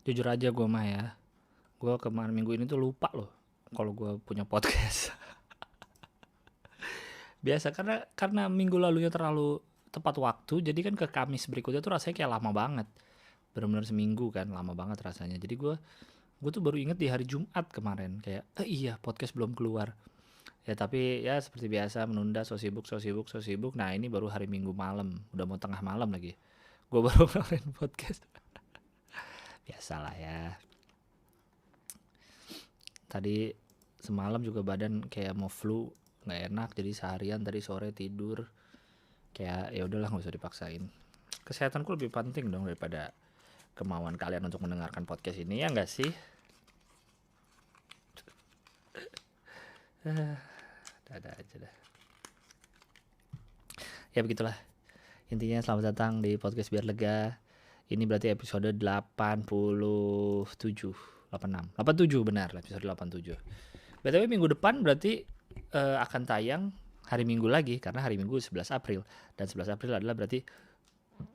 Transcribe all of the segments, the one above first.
Jujur aja gue mah ya, gue kemarin minggu ini tuh lupa loh kalau gue punya podcast. Biasa karena minggu lalunya terlalu tepat waktu, jadi kan ke Kamis berikutnya tuh rasanya kayak lama banget. Bener-bener seminggu kan, lama banget rasanya. Jadi gue tuh baru inget di hari Jumat kemarin kayak, iya podcast belum keluar. Ya tapi ya seperti biasa menunda, so sibuk, so sibuk, so sibuk. Nah ini baru hari Minggu malam, udah mau tengah malam lagi. Gue baru ngeluarin podcast. Biasalah ya. Tadi semalam juga badan kayak mau flu, nggak enak, jadi seharian tadi sore tidur kayak ya udahlah nggak usah dipaksain. Kesehatanku lebih penting dong daripada kemauan kalian untuk mendengarkan podcast ini, ya nggak sih? Ada aja dah. Ya begitulah. Intinya selamat datang di podcast Biar Lega. Ini berarti episode 87, 86. 87 benar, episode 87. BTW minggu depan berarti akan tayang hari Minggu lagi karena hari Minggu 11 April dan 11 April adalah berarti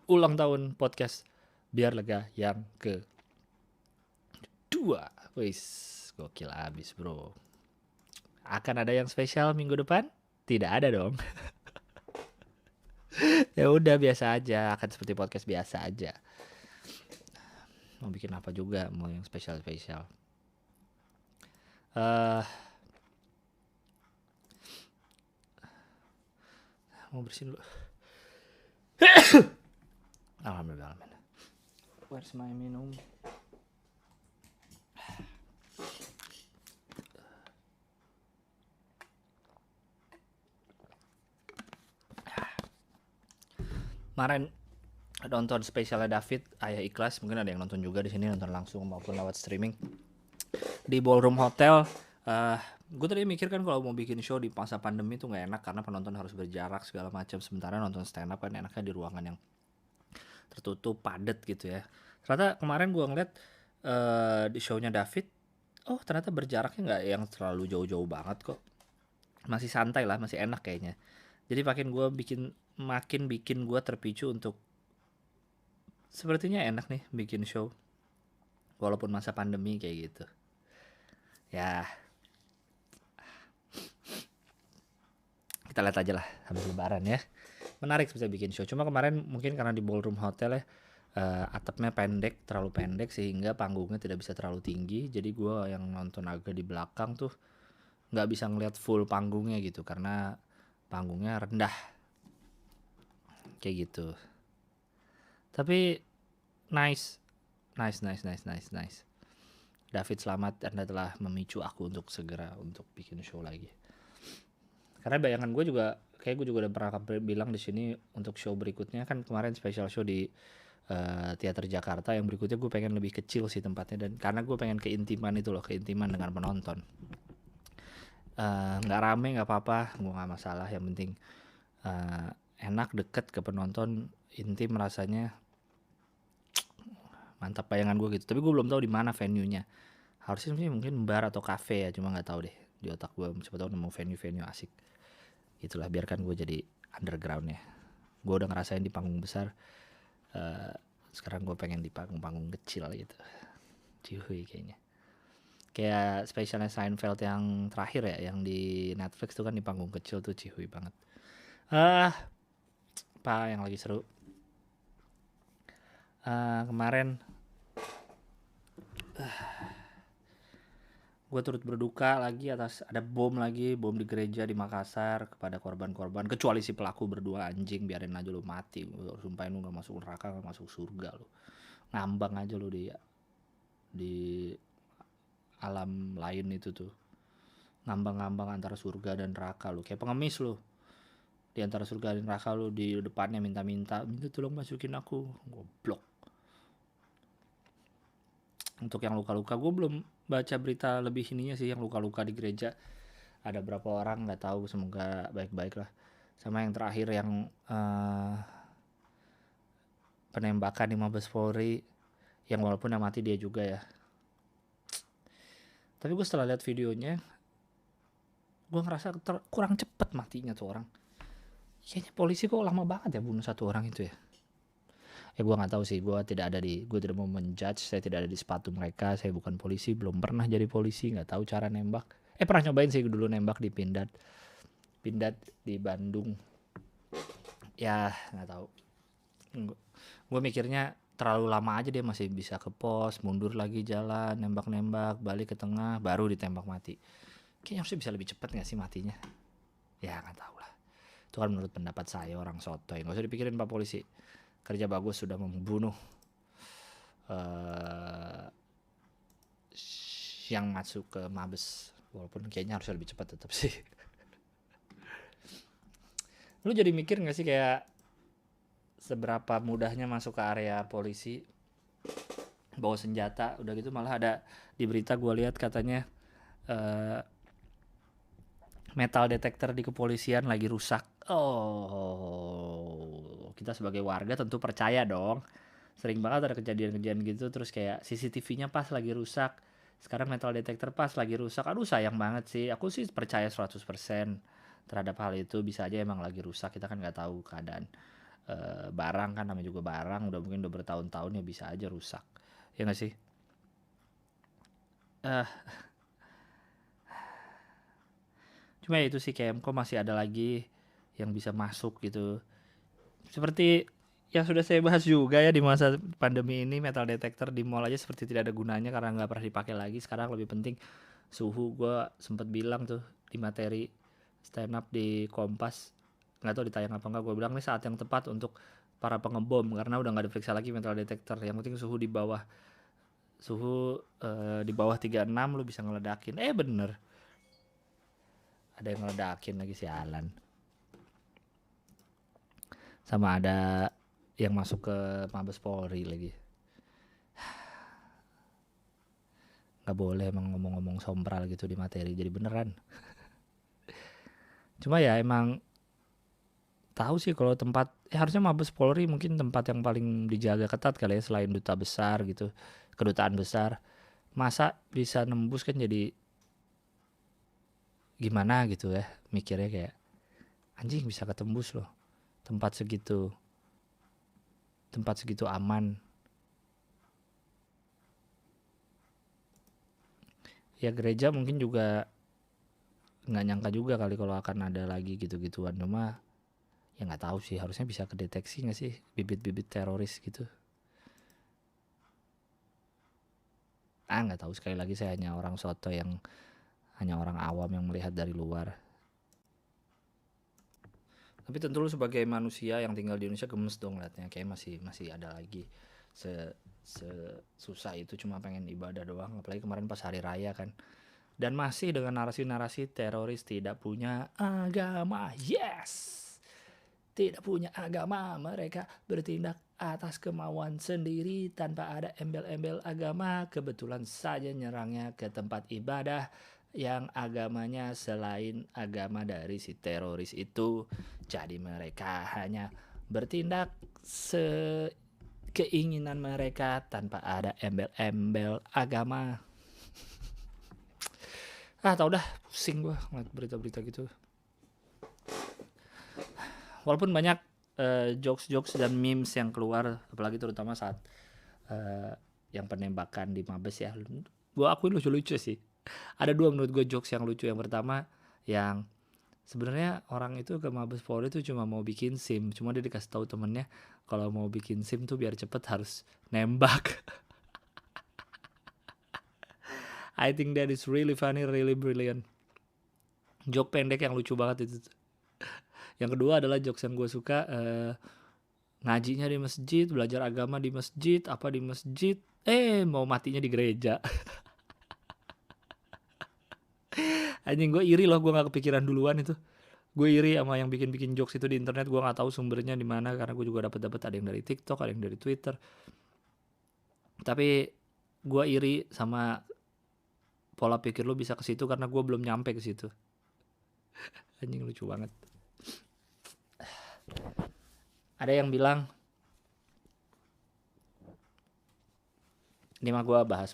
ulang tahun podcast Biar Lega yang kedua. Wis, gokil abis bro. Akan ada yang spesial minggu depan? Tidak ada dong. Ya udah biasa aja, akan seperti podcast biasa aja. Mau bikin apa juga, mau yang spesial-spesial. Mau bersihin dulu. Alhamdulillah. Where's my minum? Kemarin nonton spesialnya David, Ayah Ikhlas, mungkin ada yang nonton juga di sini, nonton langsung maupun lewat streaming di Ballroom Hotel. Gue tadi mikir kan kalau mau bikin show di masa pandemi tuh nggak enak karena penonton harus berjarak segala macam. Sementara nonton stand up kan enaknya di ruangan yang tertutup, padat gitu ya. Ternyata kemarin gue ngeliat di shownya David, oh ternyata berjaraknya nggak yang terlalu jauh-jauh banget kok. Masih santai lah, masih enak kayaknya. Jadi makin bikin gue terpicu untuk sepertinya enak nih bikin show walaupun masa pandemi kayak gitu. Ya, kita lihat aja lah habis lebaran ya. Menarik bisa bikin show. Cuma kemarin mungkin karena di Ballroom Hotel ya, atapnya pendek, terlalu pendek sehingga panggungnya tidak bisa terlalu tinggi. Jadi gue yang nonton agak di belakang tuh nggak bisa ngeliat full panggungnya gitu karena panggungnya rendah kayak gitu. Tapi nice, nice, nice, nice, nice, nice. David selamat, Anda telah memicu aku untuk segera untuk bikin show lagi. Karena bayangan gue juga, kayak gue juga udah pernah bilang di sini untuk show berikutnya kan kemarin special show di teater Jakarta, yang berikutnya gue pengen lebih kecil sih tempatnya, dan karena gue pengen keintiman itu loh, keintiman dengan penonton. Nggak rame nggak apa-apa, gue nggak masalah, yang penting enak, deket ke penonton, intim rasanya, mantap bayangan gue gitu. Tapi gue belum tahu di mana venue-nya. Harusnya sih mungkin bar atau cafe ya, cuma nggak tahu deh di otak gue, siapa tahu nemu venue-venue asik. Itulah, biarkan gue jadi underground ya. Gue udah ngerasain di panggung besar, sekarang gue pengen di panggung-panggung kecil gitu. Cihuy kayaknya. Kayak spesialnya Seinfeld yang terakhir ya, yang di Netflix tuh kan di panggung kecil tuh cihuy banget. Apa yang lagi seru? Kemarin gue turut berduka lagi atas ada bom di gereja di Makassar kepada korban-korban, kecuali si pelaku berdua, anjing, biarin aja lu mati, sumpahin lu gak masuk neraka gak masuk surga lu, ngambang aja lu di alam lain itu tuh, ngambang-ngambang antara surga dan neraka lu, kayak pengemis lu di antara surga dan neraka lu, di depannya minta tolong masukin aku, goblok. Untuk yang luka-luka, gue belum baca berita lebih ininya sih, yang luka-luka di gereja ada berapa orang nggak tahu, semoga baik-baik lah. Sama yang terakhir yang penembakan di Mabes Polri, yang walaupun yang mati dia juga ya, tapi gue setelah lihat videonya gue ngerasa kurang cepet matinya tuh orang. Kayaknya polisi kok lama banget ya bunuh satu orang itu ya. Ya gue nggak tahu sih, gue tidak mau menjudge, saya tidak ada di sepatu mereka, saya bukan polisi, belum pernah jadi polisi, nggak tahu cara nembak. Pernah nyobain sih dulu nembak di Pindad, Pindad di Bandung. Ya nggak tahu. Gue mikirnya terlalu lama aja dia masih bisa ke pos, mundur lagi jalan, nembak-nembak, balik ke tengah, baru ditembak mati. Kayaknya harusnya bisa lebih cepat nggak sih matinya? Ya nggak tahu lah. Itu kan menurut pendapat saya, orang sotoy. Nggak usah dipikirin Pak Polisi. Kerja bagus sudah membunuh eh yang masuk ke Mabes. Walaupun kayaknya harusnya lebih cepat tetap sih. Lu jadi mikir nggak sih kayak seberapa mudahnya masuk ke area polisi bawa senjata, udah gitu malah ada di berita gue lihat katanya eh, metal detector di kepolisian lagi rusak. Oh, kita sebagai warga tentu percaya dong. Sering banget ada kejadian-kejadian gitu, terus kayak CCTV-nya pas lagi rusak, sekarang metal detector pas lagi rusak. Aduh sayang banget sih, aku sih percaya 100% terhadap hal itu. Bisa aja emang lagi rusak, kita kan nggak tahu keadaan barang kan, namanya juga barang udah mungkin udah bertahun-tahun ya, bisa aja rusak ya nggak sih. eh Cuma ya itu sih, kayak kok masih ada lagi yang bisa masuk gitu, seperti yang sudah saya bahas juga ya, di masa pandemi ini metal detector di mall aja seperti tidak ada gunanya karena nggak pernah dipakai lagi. Sekarang lebih penting suhu. Gue sempet bilang tuh di materi stand up di Kompas, nggak tahu ditayang apa enggak, gue bilang ini saat yang tepat untuk para pengebom karena udah nggak diperiksa lagi metal detector. Yang penting suhu di bawah 36 lu bisa ngeledakin. Bener, ada yang ngeledakin lagi, sialan. Sama ada yang masuk ke Mabes Polri lagi. Nggak boleh emang ngomong-ngomong sompral gitu di materi, jadi beneran. Cuma ya emang tahu sih kalau tempat, harusnya Mabes Polri mungkin tempat yang paling dijaga ketat kali ya, selain duta besar gitu, kedutaan besar. Masa bisa nembus kan, jadi gimana gitu ya mikirnya, kayak anjing bisa ketembus loh, tempat segitu, tempat segitu aman. Ya gereja mungkin juga nggak nyangka juga kali kalau akan ada lagi gitu-gituan. Cuma ya nggak tahu sih, harusnya bisa kedeteksi nggak sih bibit-bibit teroris gitu. Nggak tahu, sekali lagi saya hanya orang soto, yang hanya orang awam yang melihat dari luar. Tapi tentu lu sebagai manusia yang tinggal di Indonesia gemes dong liatnya, kayak masih ada lagi susah itu cuma pengen ibadah doang. Apalagi kemarin pas hari raya kan, dan masih dengan narasi-narasi teroris tidak punya agama. Yes, tidak punya agama, mereka bertindak atas kemauan sendiri tanpa ada embel-embel agama. Kebetulan saja nyerangnya ke tempat ibadah yang agamanya selain agama dari si teroris itu. Jadi mereka hanya bertindak sekeinginan mereka tanpa ada embel-embel agama. Tau dah, pusing gue ngeliat berita-berita gitu. Walaupun banyak jokes-jokes dan memes yang keluar, apalagi terutama saat yang penembakan di Mabes ya, gue akuin lucu-lucu sih. Ada dua menurut gue jokes yang lucu. Yang pertama, yang sebenarnya orang itu ke Mabes Polri itu cuma mau bikin SIM, cuma dia dikasih tahu temennya kalau mau bikin SIM tuh biar cepet harus nembak. I think that is really funny, really brilliant. Joke pendek yang lucu banget itu. Yang kedua adalah jokes yang gue suka, ngajinya di masjid, belajar agama di masjid, apa di masjid, mau matinya di gereja. Anjing, gue iri loh, gue nggak kepikiran duluan itu. Gue iri sama yang bikin jokes itu di internet. Gue nggak tahu sumbernya di mana, karena gue juga dapat ada yang dari TikTok, ada yang dari Twitter. Tapi gue iri sama pola pikir lu bisa ke situ karena gue belum nyampe ke situ. Anjing, lucu banget. Ada yang bilang, ini mah gue bahas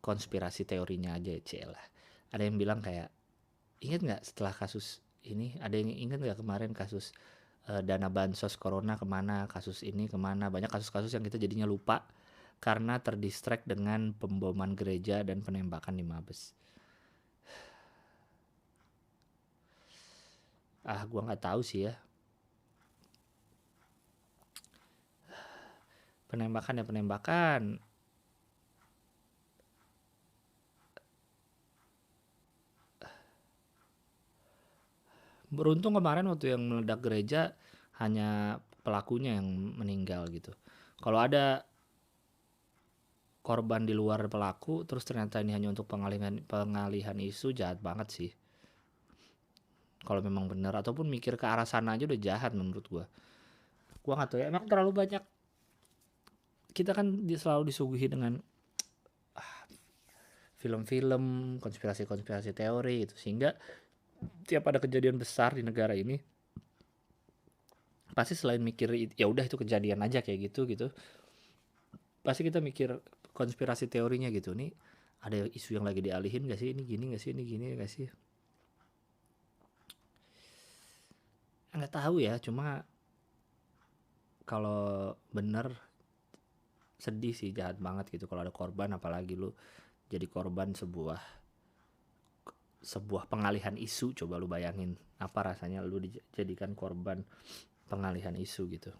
konspirasi teorinya aja lah. Ada yang bilang kayak, inget nggak setelah kasus ini, ada yang inget nggak kemarin kasus dana bansos corona kemana, kasus ini kemana, banyak kasus-kasus yang kita jadinya lupa karena terdistract dengan pemboman gereja dan penembakan di Mabes. Gua nggak tahu sih ya. Penembakan ya penembakan. Beruntung kemarin waktu yang meledak gereja hanya pelakunya yang meninggal gitu. Kalau ada korban di luar pelaku terus ternyata ini hanya untuk pengalihan isu, jahat banget sih. Kalau memang benar ataupun mikir ke arah sana aja udah jahat menurut gua. Gua nggak tahu ya, emang terlalu banyak. Kita kan selalu disuguhi dengan film-film konspirasi teori gitu, sehingga tiap ada kejadian besar di negara ini pasti selain mikir ya udah itu kejadian aja kayak gitu pasti kita mikir konspirasi teorinya gitu. Nih ada isu yang lagi dialihin gak sih, ini gini gak sih, ini gini gak sih, nggak tahu ya. Cuma kalau bener sedih sih, jahat banget gitu kalau ada korban, apalagi lu jadi korban sebuah pengalihan isu. Coba lu bayangin apa rasanya lu dijadikan korban pengalihan isu gitu.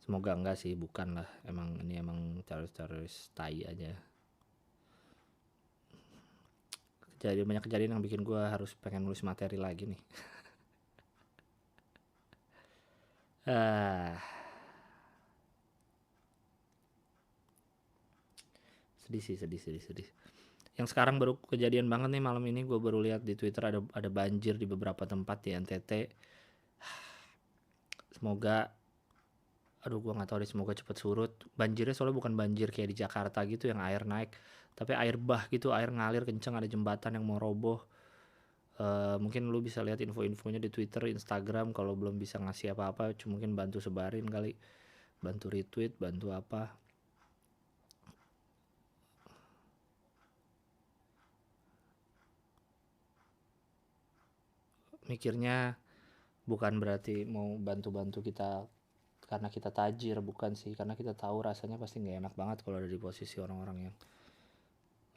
Semoga enggak sih, bukan lah, ini emang teroris tai aja. Banyak kejadian yang bikin gue harus pengen nulis materi lagi nih. Sedih. Yang sekarang baru kejadian banget nih malam ini, gue baru lihat di Twitter ada banjir di beberapa tempat di NTT. Semoga, gue nggak tahu deh, semoga cepet surut banjirnya. Soalnya bukan banjir kayak di Jakarta gitu yang air naik, tapi air bah gitu, air ngalir kenceng, ada jembatan yang mau roboh. Mungkin lu bisa lihat info-infonya di Twitter, Instagram. Kalau belum bisa ngasih apa-apa, mungkin bantu sebarin kali, bantu retweet, bantu apa. Mikirnya bukan berarti mau bantu-bantu kita karena kita tajir, bukan sih, karena kita tahu rasanya pasti nggak enak banget kalau ada di posisi orang-orang yang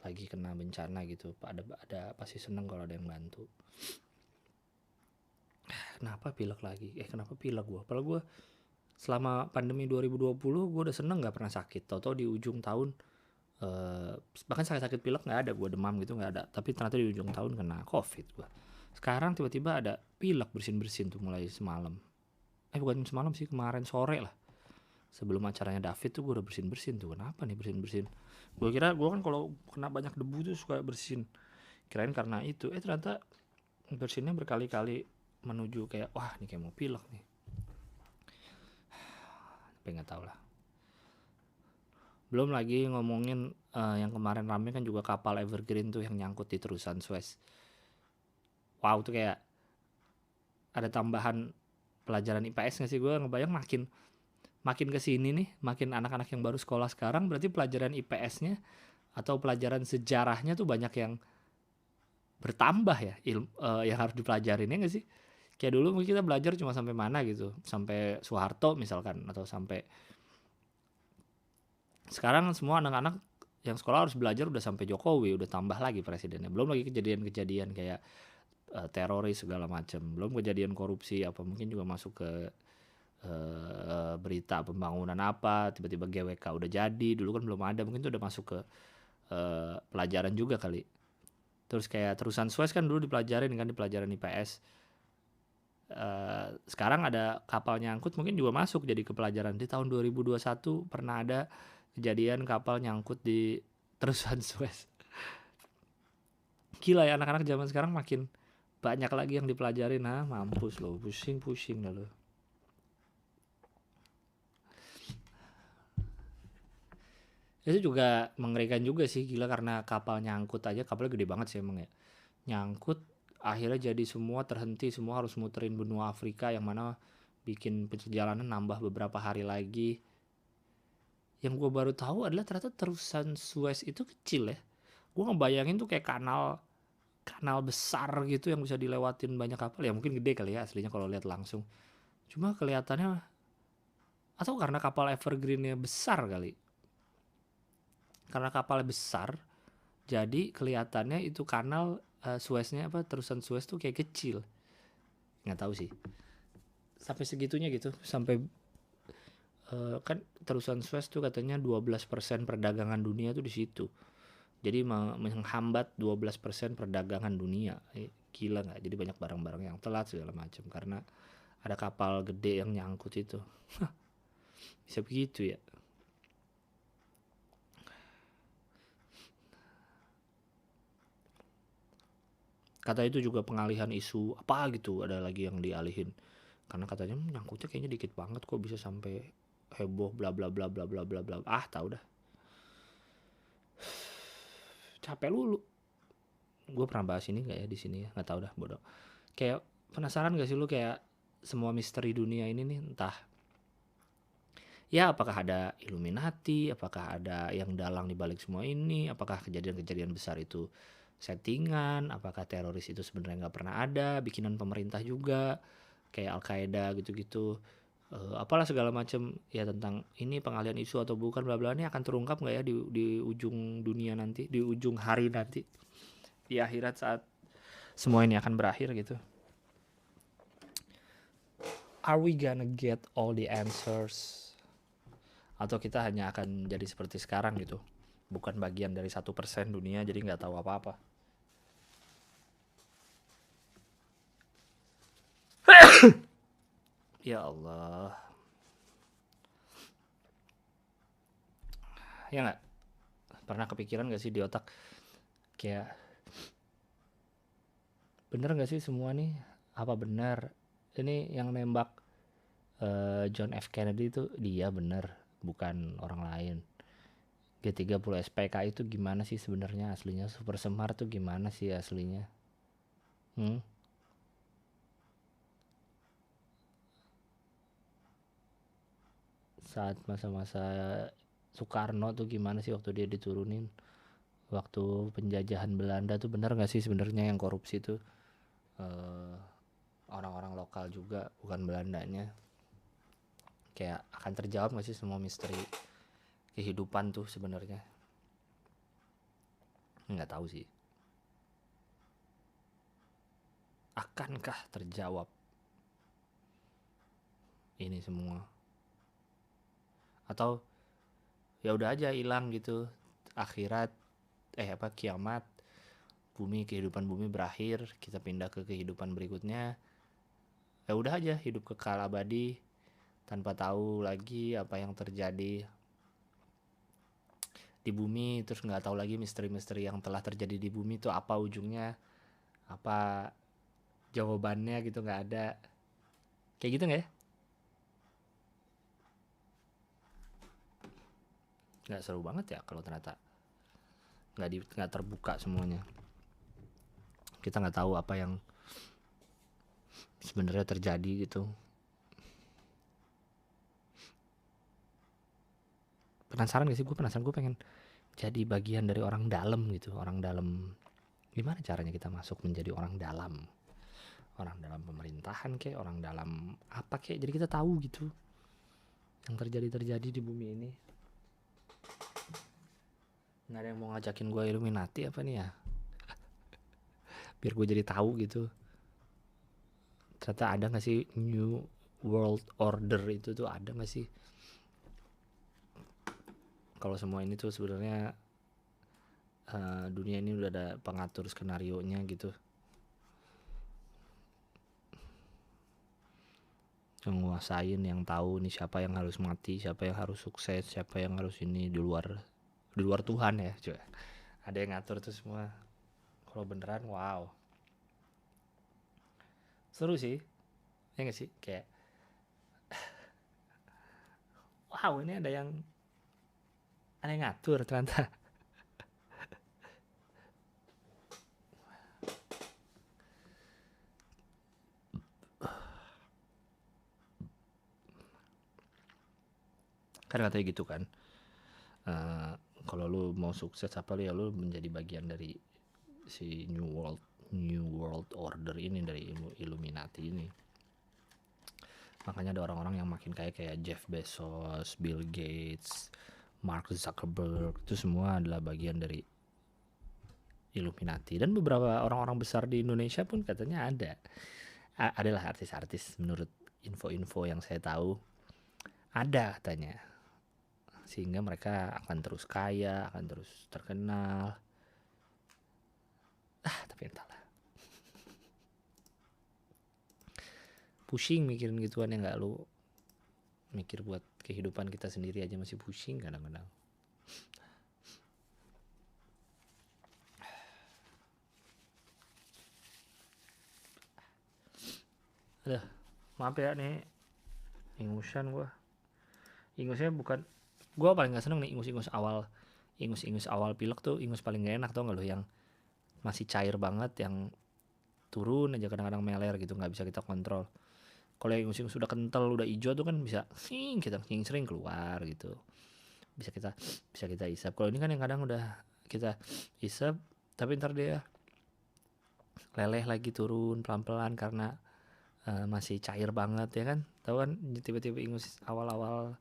lagi kena bencana gitu. Ada pasti seneng kalau ada yang bantu. Kenapa pilek gue? Padahal gue selama pandemi 2020 gue udah seneng nggak pernah sakit. Tahu-tahu di ujung tahun bahkan sakit pilek nggak ada, gue demam gitu nggak ada. Tapi ternyata di ujung tahun kena COVID gue. Sekarang tiba-tiba ada pilek bersin-bersin tuh mulai semalam. Bukan semalam sih, kemarin sore lah. Sebelum acaranya David tuh gue udah bersin-bersin tuh. Kenapa nih bersin-bersin? Gue kira gue kan kalau kena banyak debu tuh suka bersin. Kirain karena itu. Ternyata bersinnya berkali-kali menuju kayak wah ini kayak mau pilek nih. Tapi nggak tahu lah. Belum lagi ngomongin yang kemarin rame kan juga kapal Evergreen tuh yang nyangkut di terusan Suez. Wow, tuh kayak ada tambahan pelajaran IPS nggak sih? Gue ngebayang makin kesini nih, makin anak-anak yang baru sekolah sekarang, berarti pelajaran IPS-nya atau pelajaran sejarahnya tuh banyak yang bertambah ya, yang harus dipelajarin ya nggak sih? Kayak dulu mungkin kita belajar cuma sampai mana gitu, sampai Soeharto misalkan, atau sampai. Sekarang semua anak-anak yang sekolah harus belajar udah sampai Jokowi, udah tambah lagi presidennya. Belum lagi kejadian-kejadian kayak teroris segala macam, belum kejadian korupsi apa, mungkin juga masuk ke berita pembangunan apa, tiba-tiba GWK udah jadi, dulu kan belum ada, mungkin itu udah masuk ke pelajaran juga kali. Terus kayak terusan Suez kan dulu dipelajarin kan di pelajaran IPS. Sekarang ada kapal nyangkut mungkin juga masuk jadi ke pelajaran. Di tahun 2021 pernah ada kejadian kapal nyangkut di terusan Suez. Gila ya, anak-anak zaman sekarang makin banyak lagi yang dipelajarin. Mampus lo, pusing dah lo. Itu juga mengerikan juga sih, gila, karena kapal nyangkut aja, kapalnya gede banget sih emang ya. Nyangkut, akhirnya jadi semua terhenti, semua harus muterin benua Afrika, yang mana bikin perjalanan nambah beberapa hari lagi. Yang gue baru tahu adalah ternyata terusan Suez itu kecil ya. Gue ngebayangin tuh kayak kanal kanal besar gitu yang bisa dilewatin banyak kapal, ya mungkin gede kali ya aslinya kalau lihat langsung. Cuma kelihatannya, atau karena kapal Evergreennya besar kali. Karena kapalnya besar, jadi kelihatannya itu kanal Sueznya apa terusan Suez tuh kayak kecil. Nggak tahu sih. Sampai segitunya gitu, sampai kan terusan Suez tuh katanya 12% perdagangan dunia tuh di situ. Jadi menghambat 12% perdagangan dunia. Gila nggak? Jadi banyak barang-barang yang telat segala macam karena ada kapal gede yang nyangkut itu. Bisa begitu ya. Kata itu juga pengalihan isu apa gitu, ada lagi yang dialihin. Karena katanya nyangkutnya kayaknya dikit banget kok bisa sampai heboh bla bla bla bla bla bla bla. Ah, tahu dah. Capek lulu. Gue pernah bahas ini nggak ya di sini ya? Nggak tahu dah, bodoh. Kayak penasaran gak sih lu kayak semua misteri dunia ini nih, entah ya apakah ada Illuminati, apakah ada yang dalang di balik semua ini, apakah kejadian-kejadian besar itu settingan, apakah teroris itu sebenarnya nggak pernah ada, bikinan pemerintah juga, kayak Al-Qaeda gitu-gitu. Apalah segala macam ya tentang ini pengalian isu atau bukan bla bla ini akan terungkap nggak ya di ujung dunia nanti, di ujung hari nanti, di akhirat saat semua ini akan berakhir gitu. Are we gonna get all the answers? Atau kita hanya akan jadi seperti sekarang gitu, bukan bagian dari 1% dunia jadi nggak tahu apa-apa. Ya Allah, ya nggak pernah kepikiran nggak sih di otak kayak bener nggak sih semua nih, apa benar ini yang nembak John F Kennedy itu dia bener, bukan orang lain. G30 SPK itu gimana sih sebenarnya aslinya, Super Semar tuh gimana sih aslinya? Saat masa-masa Soekarno tuh gimana sih waktu dia diturunin, waktu penjajahan Belanda tuh benar nggak sih sebenarnya yang korupsi tuh eh, orang-orang lokal juga bukan Belandanya? Kayak akan terjawab nggak sih semua misteri kehidupan tuh sebenarnya? Nggak tahu sih. Akankah terjawab ini semua? Atau ya udah aja hilang gitu, akhirat kiamat, bumi, kehidupan bumi berakhir, kita pindah ke kehidupan berikutnya, ya udah aja hidup kekal abadi tanpa tahu lagi apa yang terjadi di bumi, terus nggak tahu lagi misteri-misteri yang telah terjadi di bumi itu apa ujungnya, apa jawabannya gitu, nggak ada. Kayak gitu nggak ya? Nggak seru banget ya kalau ternyata nggak terbuka semuanya. Kita nggak tahu apa yang sebenarnya terjadi gitu. Penasaran gak sih? Gue penasaran, gue pengen jadi bagian dari orang dalam gitu. Orang dalam, gimana caranya kita masuk menjadi orang dalam pemerintahan kayak, orang dalam apa kayak, jadi kita tahu gitu yang terjadi di bumi ini. Nggak ada yang mau ngajakin gue Illuminati apa nih ya, biar gue jadi tahu gitu ternyata ada nggak sih New World Order itu tuh, ada nggak sih kalau semua ini tuh sebenarnya dunia ini udah ada pengatur skenario nya gitu, yang nguasain, yang tahu nih siapa yang harus mati, siapa yang harus sukses, siapa yang harus ini, di luar Tuhan ya, coba ada yang ngatur tuh semua. Kalau beneran wow, seru sih ya nggak sih, kayak wow ini ada yang ngatur ternyata. Kan katanya gitu kan, kalau lu mau sukses apa lu ya lu menjadi bagian dari si New World New World Order ini, dari Illuminati ini. Makanya ada orang-orang yang makin kaya kayak Jeff Bezos, Bill Gates, Mark Zuckerberg, itu semua adalah bagian dari Illuminati. Dan beberapa orang-orang besar di Indonesia pun katanya adalah artis-artis, menurut info-info yang saya tahu ada katanya, sehingga mereka akan terus kaya, akan terus terkenal. Tapi entahlah, pusing mikirin gituan ya. Nggak, lu mikir buat kehidupan kita sendiri aja masih pusing kadang-kadang. Aduh, maaf ya nih, ingusan gue. Ingusnya bukan, gue paling gak seneng nih ingus-ingus awal pilek tuh. Ingus paling gak enak, tau gak lo, yang masih cair banget, yang turun aja kadang-kadang meler gitu, nggak bisa kita kontrol. Kalau yang ingus-ingus udah kental, udah hijau tuh kan bisa kita sering keluar gitu, bisa kita isap. Kalau ini kan yang kadang udah kita isap tapi ntar dia leleh lagi, turun pelan-pelan karena masih cair banget ya kan. Tahu kan, tiba-tiba ingus awal-awal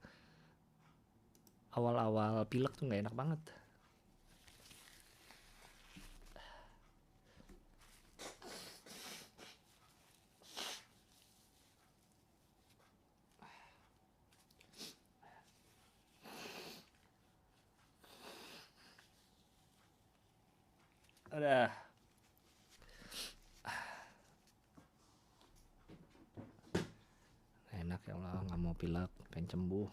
pilek tuh nggak enak banget. Udah enak ya Allah, nggak mau pilek, pengen sembuh.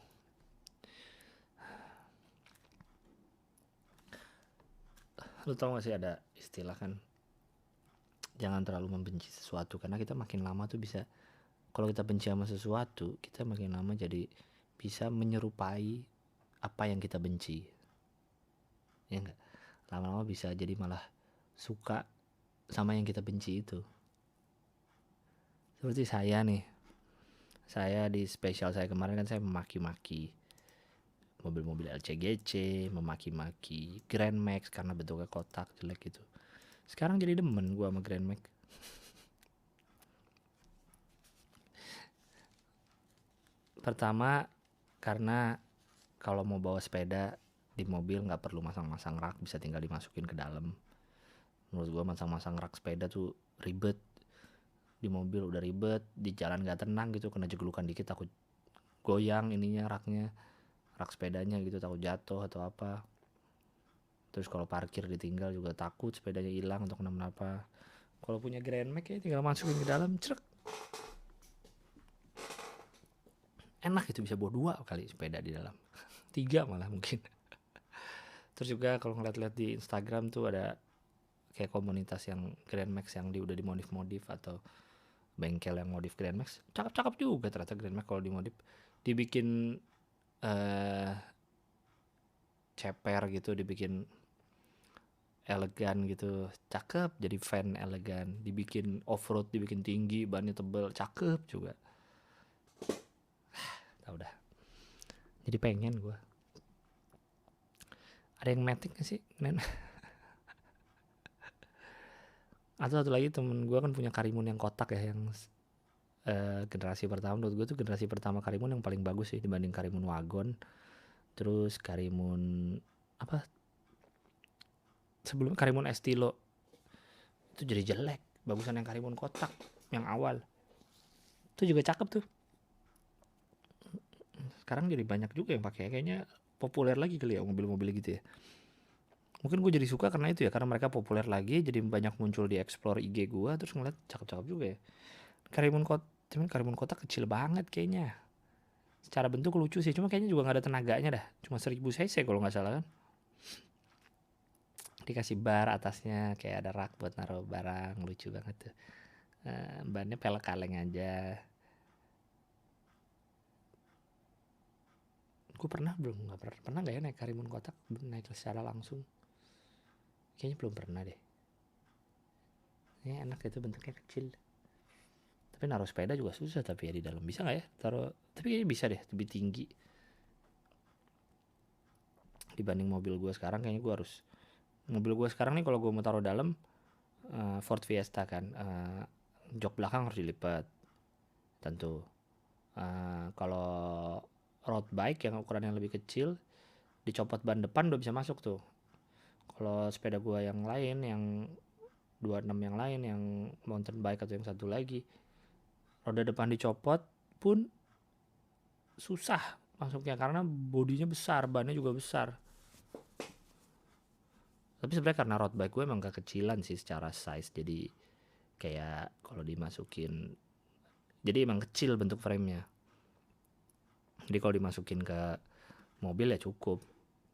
Lu tau gak sih ada istilah kan, jangan terlalu membenci sesuatu, karena kita makin lama tuh bisa, kalau kita benci sama sesuatu, kita makin lama jadi bisa menyerupai apa yang kita benci, ya enggak? Lama-lama bisa jadi malah suka sama yang kita benci itu. Seperti saya nih, saya di spesial saya kemarin kan saya memaki-maki mobil-mobil LCGC, memaki-maki Grand Max karena bentuknya kotak jelek gitu. Sekarang jadi demen gue sama Grand Max. Pertama karena kalau mau bawa sepeda di mobil nggak perlu masang-masang rak, bisa tinggal dimasukin ke dalam. Menurut gue masang-masang rak sepeda tuh ribet. Di mobil udah ribet, di jalan gak tenang gitu, kena jeglukan dikit takut goyang ininya, rak sepedanya gitu, takut jatuh atau apa. Terus kalau parkir ditinggal juga takut sepedanya hilang atau kenapa-napa. Kalau punya Grand Max ya tinggal masukin ke dalam, cerek, enak gitu, bisa bawa 2 kali sepeda di dalam, 3 malah mungkin. Terus juga kalau ngeliat-liat di Instagram tuh ada kayak komunitas yang Grand Max yang udah dimodif-modif, atau bengkel yang modif Grand Max, cakep-cakep juga ternyata Grand Max kalau dimodif, dibikin ceper gitu, dibikin elegan gitu, cakep, jadi van elegan, dibikin off-road, dibikin tinggi, bannya tebel, cakep juga. Tau dah, jadi pengen gue. Ada yang matic gak sih? Atau satu lagi, temen gue kan punya Karimun yang kotak ya, yang generasi pertama. Menurut gue tuh generasi pertama Karimun yang paling bagus sih dibanding Karimun Wagon. Terus Karimun apa, sebelum Karimun Estilo itu jadi jelek, bagusan yang Karimun kotak yang awal itu juga cakep tuh. Sekarang jadi banyak juga yang pakai, kayaknya populer lagi kali ya mobil-mobil gitu ya. Mungkin gue jadi suka karena itu ya, karena mereka populer lagi, jadi banyak muncul di explore IG gue, terus ngeliat cakep-cakep juga ya. Cuman Karimun kotak kecil banget kayaknya. Secara bentuk lucu sih, cuma kayaknya juga nggak ada tenaganya dah. Cuma 1000 cc kalau nggak salah kan. Dikasih bar atasnya, kayak ada rak buat naruh barang, lucu banget tuh. Bannya pelek kaleng aja. Gue pernah belum, nggak pernah nggak ya naik Karimun kotak, naik secara langsung? Kayaknya belum pernah deh. Ini enak itu, bentuknya kecil. Tapi naruh sepeda juga susah tapi ya di dalam, bisa nggak ya taruh? Tapi kayaknya bisa deh, lebih tinggi dibanding mobil gue sekarang. Kayaknya gue harus, mobil gue sekarang nih kalau gue mau taruh dalam Ford Fiesta kan, jok belakang harus dilipat tentu. Kalau road bike yang ukuran yang lebih kecil, dicopot ban depan udah bisa masuk tuh. Kalau sepeda gua yang lain, yang 26 yang lain, yang mountain bike atau yang satu lagi, roda depan dicopot pun susah masuknya karena bodinya besar, bannya juga besar. Tapi sebenarnya karena road bike gue emang kekecilan sih secara size, jadi kayak kalau dimasukin, jadi emang kecil bentuk framenya. Jadi kalau dimasukin ke mobil ya cukup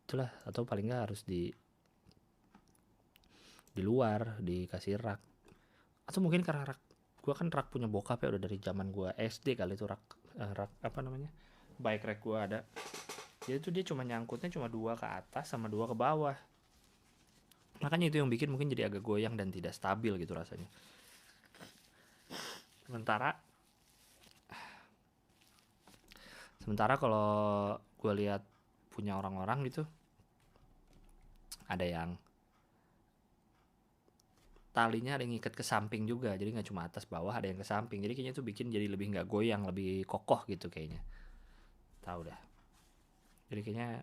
itulah, atau paling nggak harus di luar dikasih rak, atau mungkin karena rak gue kan rak punya bokap ya udah dari zaman gue SD kali itu rak apa namanya, bike rack gue ada. Jadi tuh dia cuma nyangkutnya cuma 2 ke atas sama 2 ke bawah, makanya itu yang bikin mungkin jadi agak goyang dan tidak stabil gitu rasanya. Sementara kalau gue lihat punya orang-orang gitu, ada yang talinya ada yang ngikat ke samping juga, jadi nggak cuma atas bawah, ada yang ke samping, jadi kayaknya tuh bikin jadi lebih nggak goyang, lebih kokoh gitu kayaknya. Tahu dah. Jadi kayaknya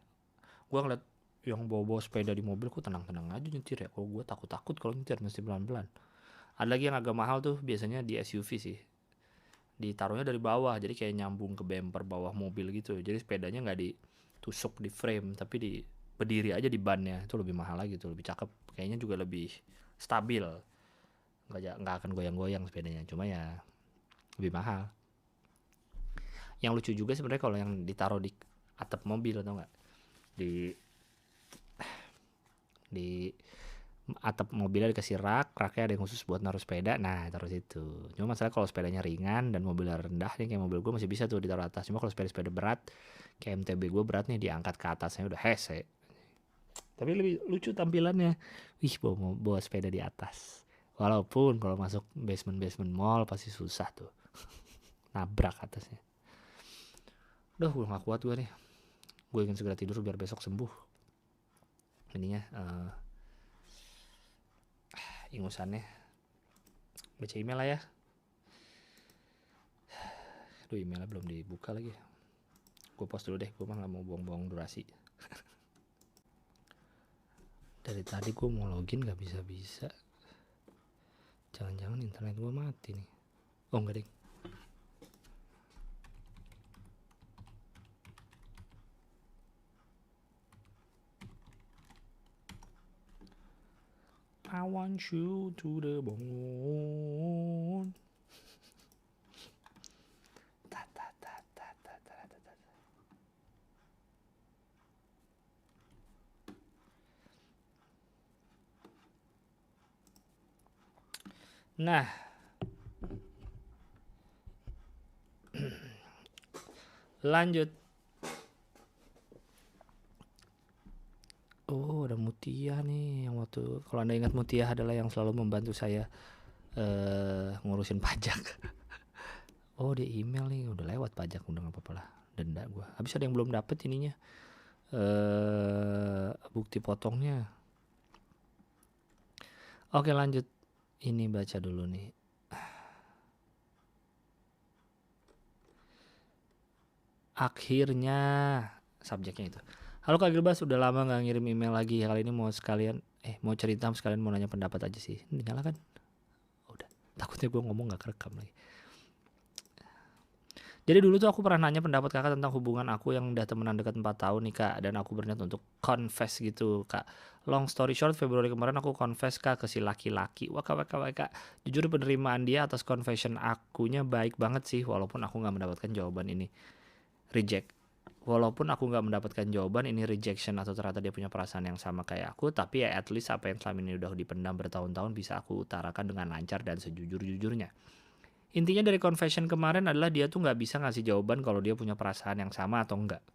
gue ngeliat yang bawa sepeda di mobil, kok tenang-tenang aja nyetir ya. Kalau gue takut kalau nyetir mesti pelan-pelan. Ada lagi yang agak mahal tuh biasanya di SUV sih, ditaruhnya dari bawah, jadi kayak nyambung ke bumper bawah mobil gitu, jadi sepedanya nggak ditusuk di frame tapi di berdiri aja di bannya. Itu lebih mahal lagi tuh, lebih cakep kayaknya, juga lebih stabil, nggak akan goyang-goyang sepedanya, cuma ya lebih mahal. Yang lucu juga sebenarnya kalau yang ditaruh di atap mobil, atau nggak, di atap mobilnya dikasih raknya ada yang khusus buat naruh sepeda, nah taruh situ. Cuma masalah kalau sepedanya ringan dan mobilnya rendah nih kayak mobil gue masih bisa tuh ditaruh atas. Cuma kalau sepeda berat kayak MTB gue berat nih, diangkat ke atasnya udah hese. Tapi lebih lucu tampilannya, wih bawa sepeda di atas. Walaupun kalau masuk basement mall pasti susah tuh, nabrak atasnya. Udah gue gak kuat gue nih, gue ingin segera tidur biar besok sembuh ininya, ingusannya. Baca email lah ya. Aduh, emailnya belum dibuka lagi. Gue post dulu deh, gue mah gak mau buang-buang durasi. Dari tadi gue mau login gak bisa-bisa. Jangan-jangan internet gue mati nih. Oh enggak deh. I want you to the bone. Nah, lanjut. Oh, ada Mutia nih yang waktu, kalau Anda ingat Mutia adalah yang selalu membantu saya ngurusin pajak. Oh, dia email nih, udah lewat pajak, udah nggak apa-apa lah, denda gue. Habis ada yang belum dapet ininya, bukti potongnya. Oke lanjut, ini baca dulu nih. Akhirnya subjeknya itu. Halo Kak Gilbas, udah lama gak ngirim email lagi. Kali ini mau cerita sekalian, mau nanya pendapat aja sih. Ini nyala kan? Udah, takutnya gue ngomong gak kerekam lagi. Jadi dulu tuh aku pernah nanya pendapat kakak tentang hubungan aku yang udah temenan dekat 4 tahun nih kak. Dan aku berniat untuk confess gitu kak. Long story short, Februari kemarin aku confess kak ke si laki-laki. Waka. Jujur penerimaan dia atas confession akunya baik banget sih. Walaupun aku gak mendapatkan jawaban ini reject. Walaupun aku gak mendapatkan jawaban ini rejection atau ternyata dia punya perasaan yang sama kayak aku. Tapi ya at least apa yang selama ini udah dipendam bertahun-tahun bisa aku utarakan dengan lancar dan sejujur-jujurnya. Intinya dari confession kemarin adalah dia tuh gak bisa ngasih jawaban kalau dia punya perasaan yang sama atau enggak.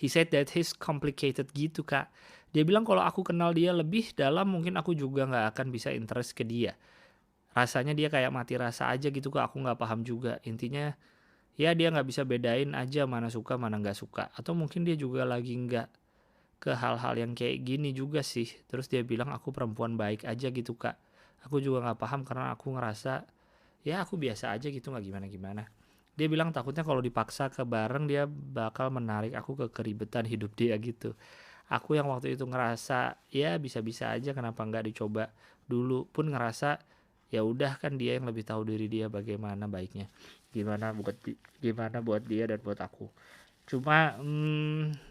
He said that he's complicated gitu kak. Dia bilang kalau aku kenal dia lebih dalam mungkin aku juga gak akan bisa interest ke dia. Rasanya dia kayak mati rasa aja gitu kak, aku gak paham juga. Intinya ya dia gak bisa bedain aja mana suka mana gak suka. Atau mungkin dia juga lagi gak ke hal-hal yang kayak gini juga sih. Terus dia bilang aku perempuan baik aja gitu kak. Aku juga nggak paham karena aku ngerasa ya aku biasa aja gitu, nggak gimana-gimana. Dia bilang takutnya kalau dipaksa ke bareng dia bakal menarik aku ke keribetan hidup dia gitu. Aku yang waktu itu ngerasa ya bisa-bisa aja, kenapa nggak dicoba dulu, pun ngerasa ya udah kan dia yang lebih tahu diri dia bagaimana baiknya, gimana buat dia dan buat aku. Cuma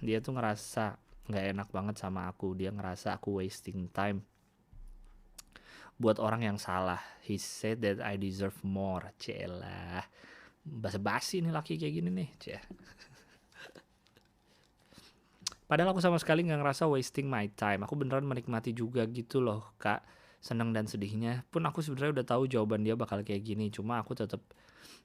dia tuh ngerasa nggak enak banget sama aku, dia ngerasa aku wasting time buat orang yang salah. He said that I deserve more. Celah, basa-basi nih laki kayak gini nih. Padahal aku sama sekali nggak ngerasa wasting my time. Aku beneran menikmati juga gitu loh, Kak. Seneng dan sedihnya. Pun aku sebenarnya udah tahu jawaban dia bakal kayak gini. Cuma aku tetap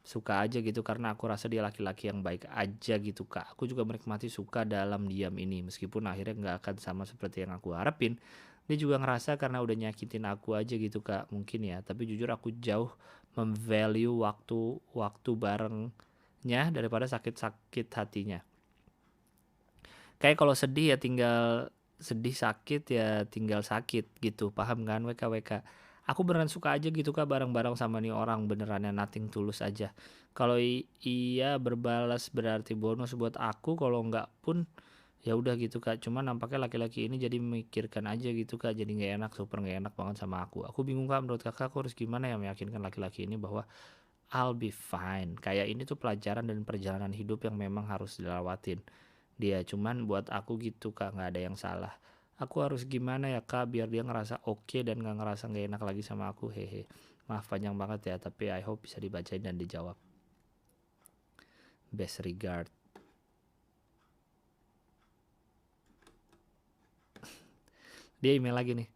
suka aja gitu karena aku rasa dia laki-laki yang baik aja gitu, Kak. Aku juga menikmati suka dalam diam ini. Meskipun akhirnya nggak akan sama seperti yang aku harapin. Dia juga ngerasa karena udah nyakitin aku aja gitu, Kak. Mungkin ya. Tapi jujur aku jauh memvalue waktu barengnya daripada sakit-sakit hatinya. Kayak kalau sedih ya tinggal sedih, sakit ya tinggal sakit gitu, paham kan WKWK. Aku beneran suka aja gitu Kak bareng-bareng sama nih orang, beneran ya nothing tulus aja. Kalau iya berbalas berarti bonus buat aku, kalau enggak pun ya udah gitu Kak. Cuma nampaknya laki-laki ini jadi memikirkan aja gitu Kak, jadi nggak enak, super nggak enak banget sama aku. Aku bingung Kak, menurut Kakak aku harus gimana ya meyakinkan laki-laki ini bahwa I'll be fine. Kayak ini tuh pelajaran dan perjalanan hidup yang memang harus dilewatin dia, cuman buat aku gitu Kak, nggak ada yang salah. Aku harus gimana ya Kak biar dia ngerasa oke dan nggak ngerasa nggak enak lagi sama aku, hehe. Maaf panjang banget ya, tapi I hope bisa dibacain dan dijawab. Best regard. Dia email lagi nih.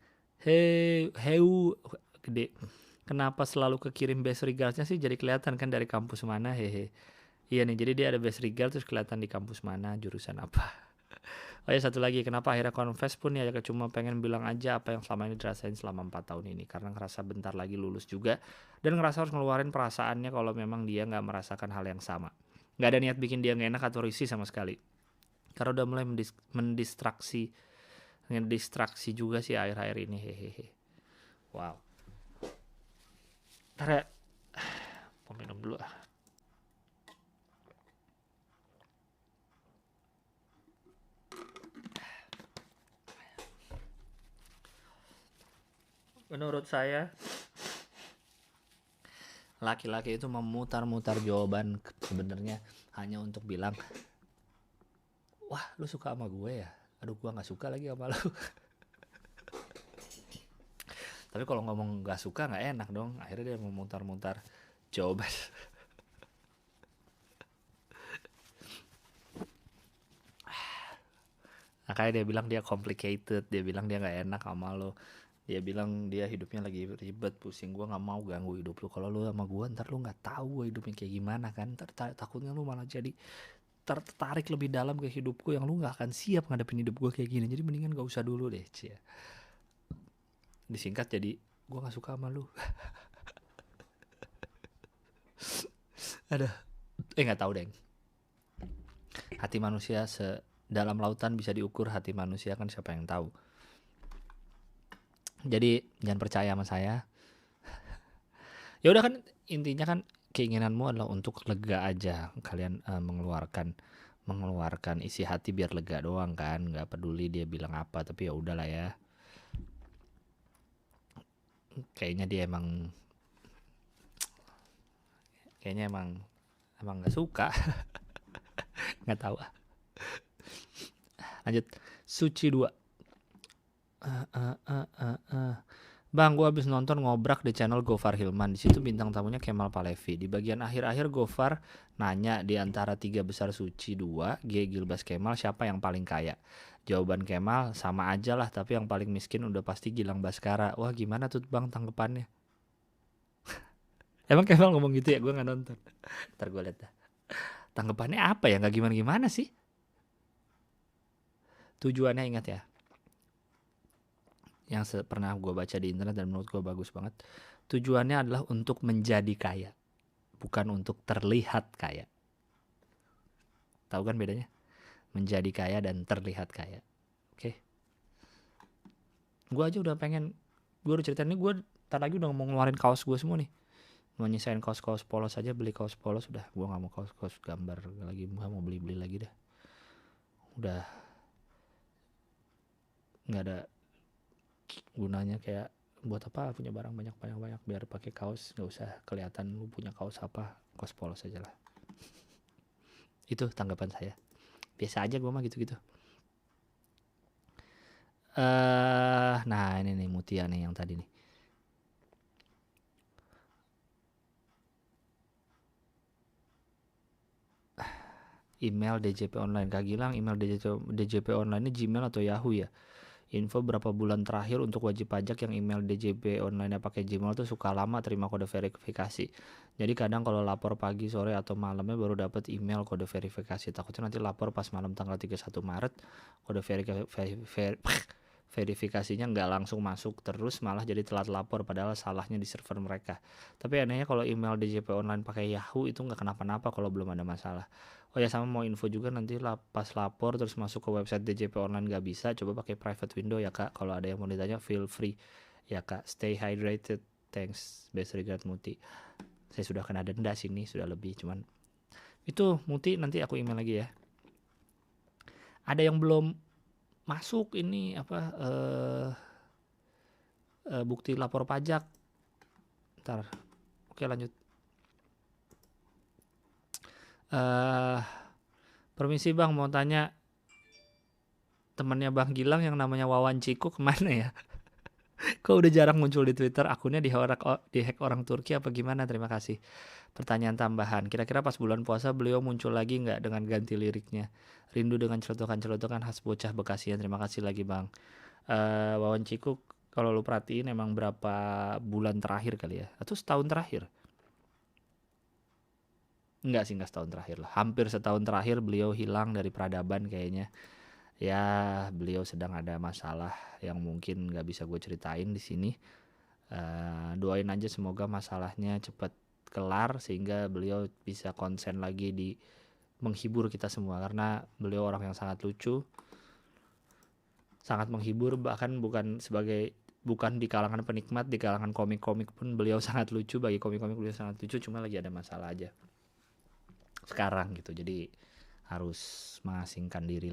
Heu gede. Kenapa selalu kekirim best regardsnya sih, jadi kelihatan kan dari kampus mana, hehe. Iya nih, jadi dia ada best regard terus kelihatan di kampus mana, jurusan apa. Oh ya satu lagi, kenapa akhirnya confess pun ya cuma pengen bilang aja apa yang selama ini dirasain selama 4 tahun ini. Karena ngerasa bentar lagi lulus juga. Dan ngerasa harus ngeluarin perasaannya kalau memang dia gak merasakan hal yang sama. Gak ada niat bikin dia gak enak atau risih sama sekali. Karena udah mulai ngedistraksi juga sih akhir-akhir ini, hehehe. Wow. Ntar ya, mau minum dulu ah. Menurut saya laki-laki itu memutar-mutar jawaban sebenarnya hanya untuk bilang, wah lu suka sama gue ya, aduh gue nggak suka lagi sama lu. Tapi kalau ngomong nggak suka nggak enak dong, akhirnya dia memutar-mutar jawaban. Makanya dia bilang dia complicated, dia bilang dia nggak enak sama lo, dia bilang dia hidupnya lagi ribet, pusing. Gue nggak mau ganggu hidup lu. Kalau lu sama gue ntar lu nggak tahu gue hidupnya kayak gimana kan, ntar takutnya lu malah jadi tertarik lebih dalam ke hidupku yang lu nggak akan siap ngadepin hidup gue kayak gini. Jadi mendingan gak usah dulu deh, cie. Disingkat jadi gue nggak suka sama lu. Ada nggak tahu deng. Hati manusia dalam lautan bisa diukur, hati manusia kan siapa yang tahu. Jadi jangan percaya sama saya. Ya udah kan intinya kan keinginanmu adalah untuk lega aja, kalian mengeluarkan isi hati biar lega doang kan, nggak peduli dia bilang apa, tapi ya udahlah ya. Kayaknya dia emang nggak suka. Nggak tahu. Lanjut. Suci 2. Bang, gue abis nonton Ngobrak di channel Gofar Hilman. Di situ bintang tamunya Kemal Palevi. Di bagian akhir-akhir Gofar nanya di antara 3 besar Suci 2, G, Gilbas, Kemal, siapa yang paling kaya? Jawaban Kemal sama aja lah, tapi yang paling miskin udah pasti Gilang Baskara. Wah gimana tuh bang tanggapannya? Emang Kemal ngomong gitu ya? Gue gak nonton. Ntar gue liat dah. Tanggapannya apa ya? Gak gimana-gimana sih. Tujuannya ingat ya, yang pernah gue baca di internet dan menurut gue bagus banget. Tujuannya adalah untuk menjadi kaya, bukan untuk terlihat kaya. Tahu kan bedanya? Menjadi kaya dan terlihat kaya. Oke. Gue aja udah pengen, gue udah cerita ini, gue Ntar lagi udah mau ngeluarin kaos gue semua nih. Mau nyesain kaos-kaos polos aja, beli kaos polos udah. Gue nggak mau kaos-kaos gambar lagi, nggak mau beli-beli lagi dah. Udah nggak ada gunanya, kayak buat apa punya barang banyak biar pakai kaos, nggak usah kelihatan lu punya kaos apa, kaos polos aja lah. Itu tanggapan saya. Biasa aja gue mah gitu-gitu. Nah ini nih Mutia nih yang tadi nih. Email DJP online. Kak Gilang, email DJP online ini Gmail atau Yahoo ya? Info berapa bulan terakhir untuk wajib pajak yang email DJP online pakai Gmail tuh suka lama terima kode verifikasi. Jadi kadang kalau lapor pagi, sore atau malamnya baru dapat email kode verifikasi. Takutnya nanti lapor pas malam tanggal 31 Maret kode verifikasinya nggak langsung masuk, terus malah jadi telat lapor padahal salahnya di server mereka. Tapi anehnya kalau email DJP online pakai Yahoo itu nggak kenapa-napa kalau belum ada masalah. Oh ya, sama mau info juga nanti pas lapor terus masuk ke website DJP online nggak bisa, coba pakai private window ya Kak. Kalau ada yang mau ditanya feel free ya Kak. Stay hydrated, thanks, best regard Muti. Saya sudah kena denda sini, sudah lebih, cuman itu Muti nanti aku email lagi ya. Ada yang belum masuk ini apa bukti lapor pajak. Ntar, oke lanjut. Permisi Bang, mau tanya temannya Bang Gilang yang namanya Wawan Ciku kemana ya? Kok udah jarang muncul di Twitter, akunnya dihack orang Turki apa gimana? Terima kasih. Pertanyaan tambahan, kira-kira pas bulan puasa beliau muncul lagi nggak dengan ganti liriknya? Rindu dengan celotekan-celotekan khas bocah Bekasian. Terima kasih lagi Bang. Wawan Ciku, kalau lu perhatiin emang berapa bulan terakhir kali ya? Atau setahun terakhir? Enggak sih, enggak setahun terakhir lah. Hampir setahun terakhir beliau hilang dari peradaban kayaknya. Ya, beliau sedang ada masalah yang mungkin nggak bisa gue ceritain di sini. Doain aja semoga masalahnya cepat kelar sehingga beliau bisa konsen lagi di menghibur kita semua, karena beliau orang yang sangat lucu, sangat menghibur, bahkan bukan di kalangan penikmat, di kalangan komik-komik pun beliau sangat lucu. Bagi komik-komik beliau sangat lucu, cuma lagi ada masalah aja sekarang gitu, jadi harus mengasingkan diri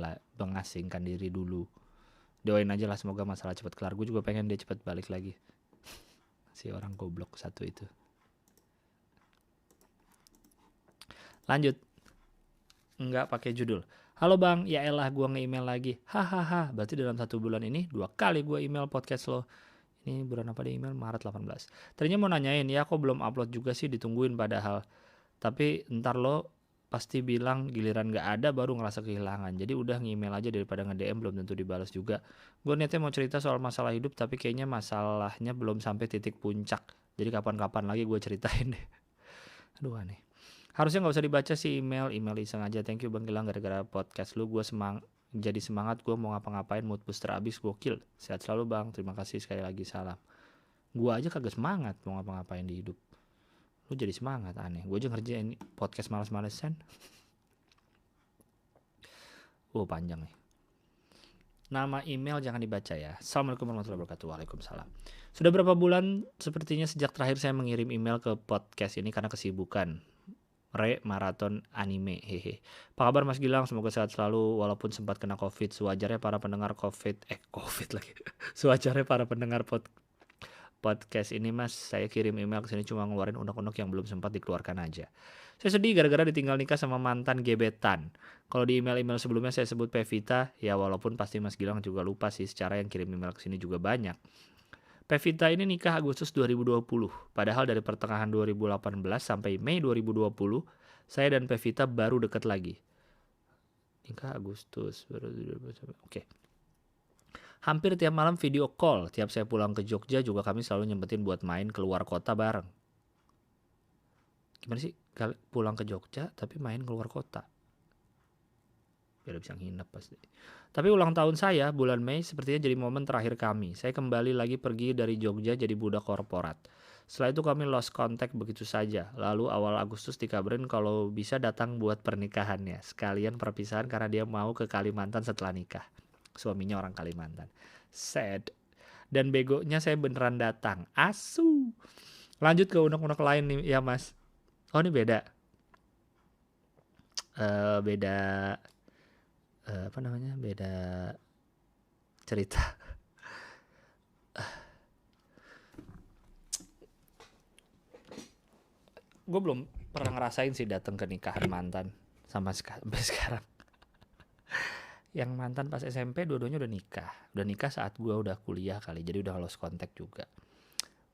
dulu. Doain aja lah semoga masalah cepat kelar. Gue juga pengen dia cepat balik lagi. Si orang goblok satu itu. Lanjut. Enggak pakai judul. Halo Bang, ya elah gue nge-email lagi. Hahaha, berarti dalam 1 bulan ini 2 kali gue email podcast lo. Ini bulan apa dia email? Maret 18. Tadinya mau nanyain, ya kok belum upload juga sih, ditungguin padahal. Tapi ntar lo pasti bilang giliran gak ada baru ngerasa kehilangan. Jadi udah nge-email aja daripada nge-DM belum tentu dibalas juga. Gue niatnya mau cerita soal masalah hidup, tapi kayaknya masalahnya belum sampai titik puncak. Jadi kapan-kapan lagi gue ceritain deh. Aduh aneh. Harusnya gak usah dibaca sih email iseng aja. Thank you Bang Gilang, gara-gara podcast lu gue jadi semangat, gue mau ngapa-ngapain, mood booster abis, gokil. Sehat selalu Bang, terima kasih sekali lagi, salam. Gue aja kagak semangat mau ngapa-ngapain di hidup, lu jadi semangat, aneh. Gue aja ngerjain podcast males-malesan. Panjang nih. Nama email jangan dibaca ya. Assalamualaikum warahmatullahi wabarakatuh. Waalaikumsalam. Sudah berapa bulan sepertinya sejak terakhir saya mengirim email ke podcast ini karena kesibukan. Maraton anime, hehe. Apa kabar Mas Gilang? Semoga sehat selalu walaupun sempat kena COVID. Sewajarnya para pendengar COVID lagi. Sewajarnya para pendengar podcast ini Mas, saya kirim email ke sini cuma ngeluarin unek-unek yang belum sempat dikeluarkan aja. Saya sedih gara-gara ditinggal nikah sama mantan gebetan. Kalau di email-email sebelumnya saya sebut Pevita, ya walaupun pasti Mas Gilang juga lupa sih, secara yang kirim email ke sini juga banyak. Pevita ini nikah Agustus 2020, padahal dari pertengahan 2018 sampai Mei 2020, saya dan Pevita baru deket lagi. Nikah Agustus, oke. Hampir tiap malam video call, tiap saya pulang ke Jogja juga kami selalu nyempetin buat main keluar kota bareng. Gimana sih pulang ke Jogja tapi main keluar kota? Biar bisa nginep pasti. Tapi ulang tahun saya bulan Mei sepertinya jadi momen terakhir kami. Saya kembali lagi pergi dari Jogja jadi budak korporat. Setelah itu kami lost contact begitu saja. Lalu awal Agustus dikabarin kalau bisa datang buat pernikahannya. Sekalian perpisahan karena dia mau ke Kalimantan setelah nikah. Suaminya orang Kalimantan. Sad. Dan begonya saya beneran datang. Asu. Lanjut ke unek-unek lain nih ya mas. Oh ini beda. Beda apa namanya? Beda cerita. Gue belum pernah ngerasain sih datang ke nikahan mantan sampai sekarang. Yang mantan pas SMP dua-duanya udah nikah saat gue udah kuliah kali, jadi udah lost contact juga.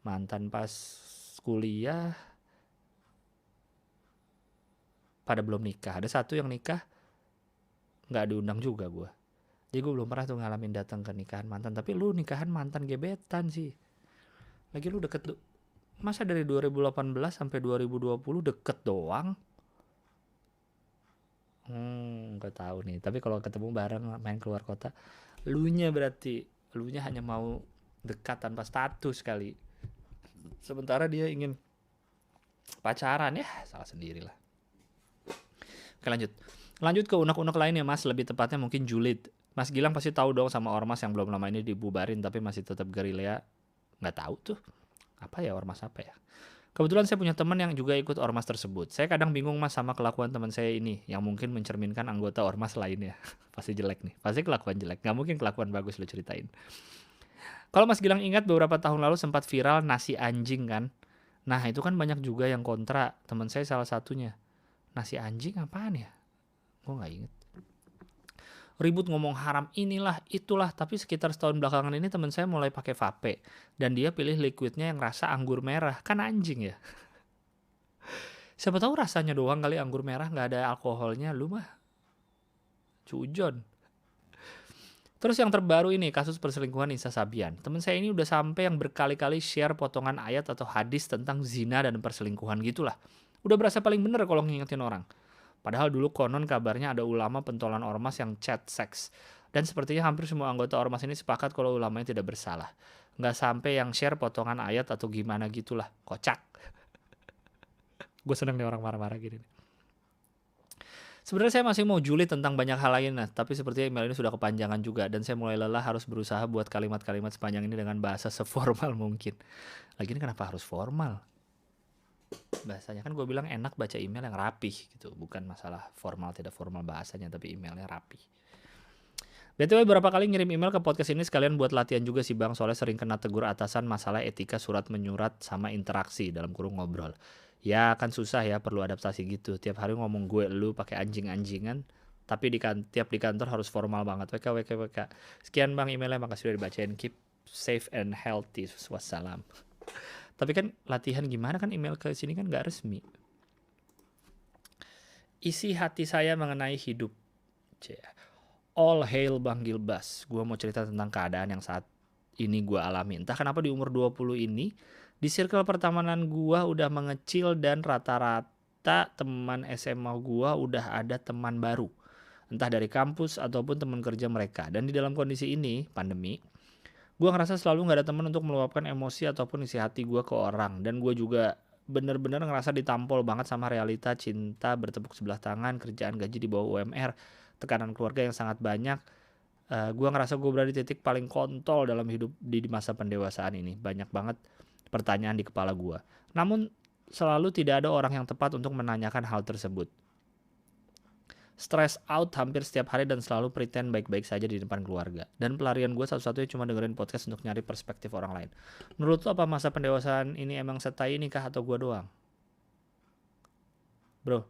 Mantan pas kuliah pada belum nikah, ada satu yang nikah nggak diundang juga gue, jadi gue belum pernah tuh ngalamin datang ke nikahan mantan. Tapi lu nikahan mantan gebetan sih, lagi lu deket masa dari 2018 sampai 2020 deket doang. Gak tahu nih. Tapi kalau ketemu bareng main keluar kota, lunya hanya mau dekat tanpa status kali. Sementara dia ingin pacaran, ya salah sendiri lah. Oke lanjut ke unek-unek lainnya mas, lebih tepatnya mungkin julid. Mas Gilang pasti tahu dong sama ormas yang belum lama ini dibubarin tapi masih tetap gerilya. Nggak tahu tuh apa ya, ormas apa ya. Kebetulan saya punya teman yang juga ikut ormas tersebut. Saya kadang bingung mas sama kelakuan teman saya ini, yang mungkin mencerminkan anggota ormas lainnya. Pasti jelek nih, pasti kelakuan jelek. Gak mungkin kelakuan bagus lo ceritain. Kalau Mas Gilang ingat beberapa tahun lalu sempat viral nasi anjing kan. Nah itu kan banyak juga yang kontra, teman saya salah satunya. Nasi anjing apaan ya? Gue gak inget. Ribut ngomong haram inilah itulah, tapi sekitar setahun belakangan ini teman saya mulai pakai vape dan dia pilih liquidnya yang rasa anggur merah. Kan anjing ya. Siapa tahu rasanya doang kali anggur merah, nggak ada alkoholnya. Lu mah cujon. Terus yang terbaru ini kasus perselingkuhan Nisa Sabian. Teman saya ini udah sampai yang berkali-kali share potongan ayat atau hadis tentang zina dan perselingkuhan gitulah. Udah berasa paling bener kalau ngingetin orang. Padahal dulu konon kabarnya ada ulama pentolan ormas yang chat seks. Dan sepertinya hampir semua anggota ormas ini sepakat kalau ulamanya tidak bersalah. Nggak sampai yang share potongan ayat atau gimana gitulah. Kocak. Gue seneng nih orang marah-marah gini. Sebenarnya saya masih mau julid tentang banyak hal lain, tapi sepertinya email ini sudah kepanjangan juga. Dan saya mulai lelah harus berusaha buat kalimat-kalimat sepanjang ini dengan bahasa seformal mungkin. Lagi ini kenapa harus formal? Bahasanya kan gue bilang enak baca email yang rapih gitu, bukan masalah formal tidak formal bahasanya, tapi emailnya rapih. BTW berapa kali ngirim email ke podcast ini sekalian buat latihan juga sih bang, soalnya sering kena tegur atasan masalah etika surat menyurat sama interaksi dalam kurung ngobrol. Ya kan susah ya, perlu adaptasi gitu. Tiap hari ngomong gue lu pakai anjing-anjingan, tapi tiap di kantor harus formal banget. WK. Sekian bang emailnya, makasih udah dibacain. Keep safe and healthy. Wassalam. Tapi kan latihan gimana kan email ke sini kan gak resmi. Isi hati saya mengenai hidup. All hail Bang Gilbas. Gue mau cerita tentang keadaan yang saat ini gue alami. Entah kenapa di umur 20 ini, di circle pertemanan gue udah mengecil dan rata-rata teman SMA gue udah ada teman baru. Entah dari kampus ataupun teman kerja mereka. Dan di dalam kondisi ini, pandemi, gue ngerasa selalu gak ada teman untuk meluapkan emosi ataupun isi hati gue ke orang. Dan gue juga bener-bener ngerasa ditampol banget sama realita cinta bertepuk sebelah tangan, kerjaan gaji di bawah UMR, tekanan keluarga yang sangat banyak. Gue ngerasa gue berada di titik paling kontol dalam hidup di masa pendewasaan ini. Banyak banget pertanyaan di kepala gue. Namun selalu tidak ada orang yang tepat untuk menanyakan hal tersebut. Stress out hampir setiap hari dan selalu pretend baik-baik saja di depan keluarga. Dan pelarian gue satu-satunya cuma dengerin podcast untuk nyari perspektif orang lain. Menurut lo apa masa pendewasaan ini emang setai ini kah atau gue doang? Bro,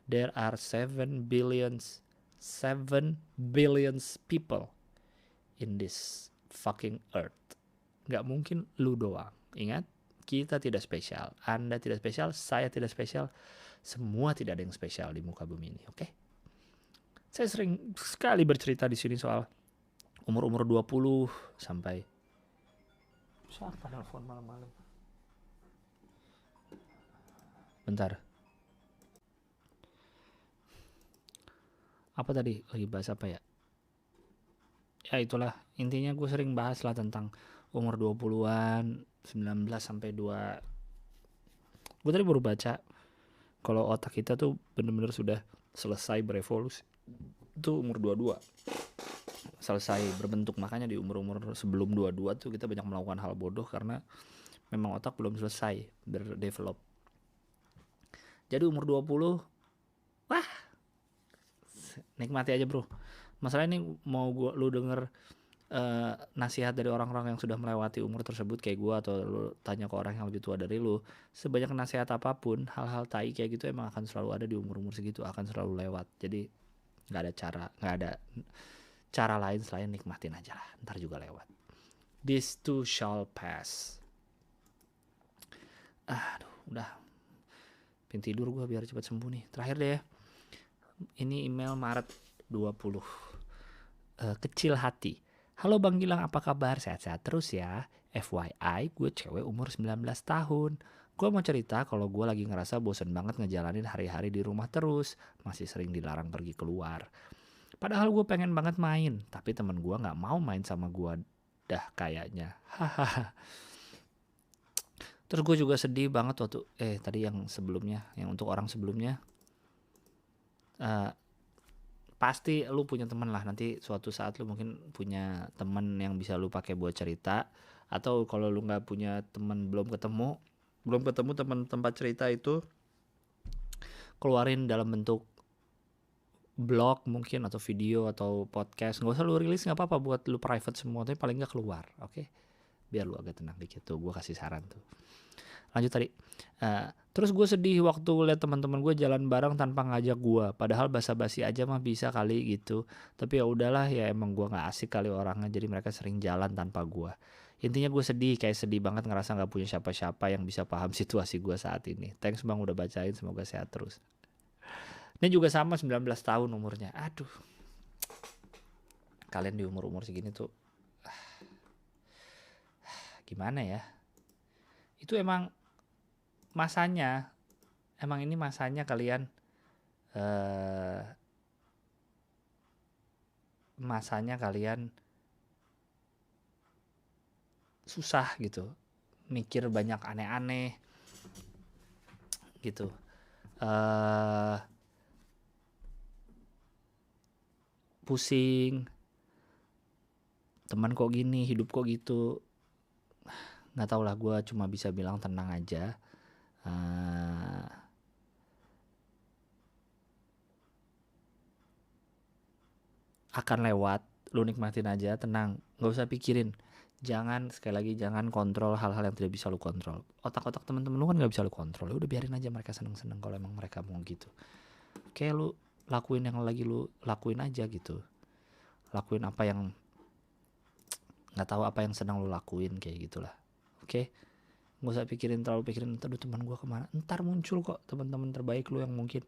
there are 7 billions people in this fucking earth. Gak mungkin lu doang. Ingat, kita tidak spesial. Anda tidak spesial, saya tidak spesial. Semua tidak ada yang spesial di muka bumi ini, oke? Saya sering sekali bercerita di sini soal umur-umur 20 sampai siapa nelfon malam-malam? Bentar. Apa tadi? Lagi bahas apa ya? Ya itulah, intinya gue sering bahas lah tentang umur 20-an, 19 sampai 2. Gue tadi baru baca kalau otak kita tuh bener-bener sudah selesai berevolusi itu umur 22 selesai berbentuk. Makanya di umur-umur sebelum 22 tuh kita banyak melakukan hal bodoh karena memang otak belum selesai berdevelop. Jadi umur 20, wah, nikmati aja bro. Masalah ini mau lu denger nasihat dari orang-orang yang sudah melewati umur tersebut kayak gue, atau lu tanya ke orang yang lebih tua dari lu, sebanyak nasihat apapun, hal-hal tai kayak gitu emang akan selalu ada di umur-umur segitu, akan selalu lewat. Jadi nggak ada cara lain selain nikmatin aja lah, ntar juga lewat. This too shall pass. Aduh, udah pengen tidur gue biar cepat sembuh nih. Terakhir deh ya, ini email Maret 20. Kecil hati. Halo Bang Gilang, apa kabar? Sehat-sehat terus ya. FYI, gue cewek umur 19 tahun. Gue mau cerita kalau gue lagi ngerasa bosen banget ngejalanin hari-hari di rumah terus. Masih sering dilarang pergi keluar. Padahal gue pengen banget main, tapi temen gue gak mau main sama gue dah kayaknya. Hahaha. Terus gue juga sedih banget waktu tadi yang sebelumnya, yang untuk orang sebelumnya. Pasti lu punya teman lah, nanti suatu saat lu mungkin punya teman yang bisa lu pakai buat cerita. Atau kalau lu nggak punya teman, belum ketemu teman tempat cerita itu, keluarin dalam bentuk blog mungkin, atau video, atau podcast. Nggak usah lu rilis, nggak apa-apa, buat lu private semua, tapi paling nggak keluar, oke? Biar lu agak tenang dikit tuh, gue kasih saran tuh. Lanjut tadi. Terus gue sedih waktu lihat teman-teman gue jalan bareng tanpa ngajak gue. Padahal basa-basi aja mah bisa kali gitu. Tapi ya udahlah, ya emang gue nggak asik kali orangnya. Jadi mereka sering jalan tanpa gue. Intinya gue sedih, kayak sedih banget ngerasa nggak punya siapa-siapa yang bisa paham situasi gue saat ini. Thanks Bang udah bacain, semoga sehat terus. Ini juga sama 19 tahun umurnya. Aduh. Kalian di umur-umur segini tuh gimana ya? Itu emang masanya, emang ini masanya kalian susah gitu, mikir banyak aneh-aneh gitu, pusing, teman kok gini, hidup kok gitu. Nggak tau lah, gue cuma bisa bilang tenang aja. Akan lewat, lu nikmatin aja, tenang, nggak usah pikirin. Sekali lagi jangan kontrol hal-hal yang tidak bisa lu kontrol. Otak-otak teman-teman lu kan nggak bisa lu kontrol. Ya udah biarin aja mereka seneng-seneng kalau emang mereka mau gitu. Kayak lu lakuin yang lagi lu lakuin aja gitu. Lakuin apa yang, nggak tahu apa yang senang lu lakuin, kayak gitulah. Oke? Nggak usah terlalu pikirin, aduh teman gue kemana. Ntar muncul kok teman-teman terbaik lu yang mungkin,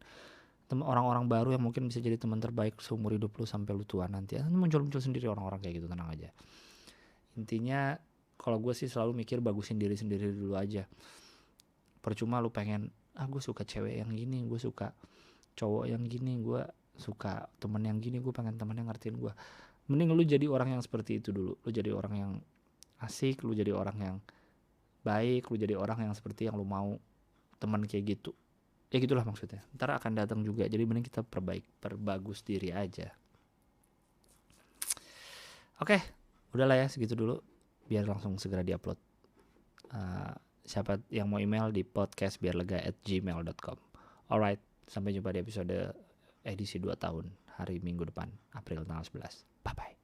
orang-orang baru yang mungkin bisa jadi teman terbaik seumur hidup lu sampai lu tua nanti. Muncul sendiri orang-orang kayak gitu, tenang aja. Intinya kalau gue sih selalu mikir bagusin diri sendiri dulu aja. Percuma lu pengen, gue suka cewek yang gini, gue suka cowok yang gini, gue suka temen yang gini, gue pengen temen yang ngertiin gue. Mending lu jadi orang yang seperti itu dulu. Lu jadi orang yang asik, lu jadi orang yang baik, lu jadi orang yang seperti yang lu mau, teman kayak gitu. Ya gitulah maksudnya. Ntar akan datang juga. Jadi mending kita perbagus diri aja. Oke, udahlah ya segitu dulu. Biar langsung segera diupload. Siapa yang mau email di podcastbiarlega@gmail.com. Alright, sampai jumpa di episode edisi 2 tahun hari Minggu depan, April tanggal 11. Bye bye.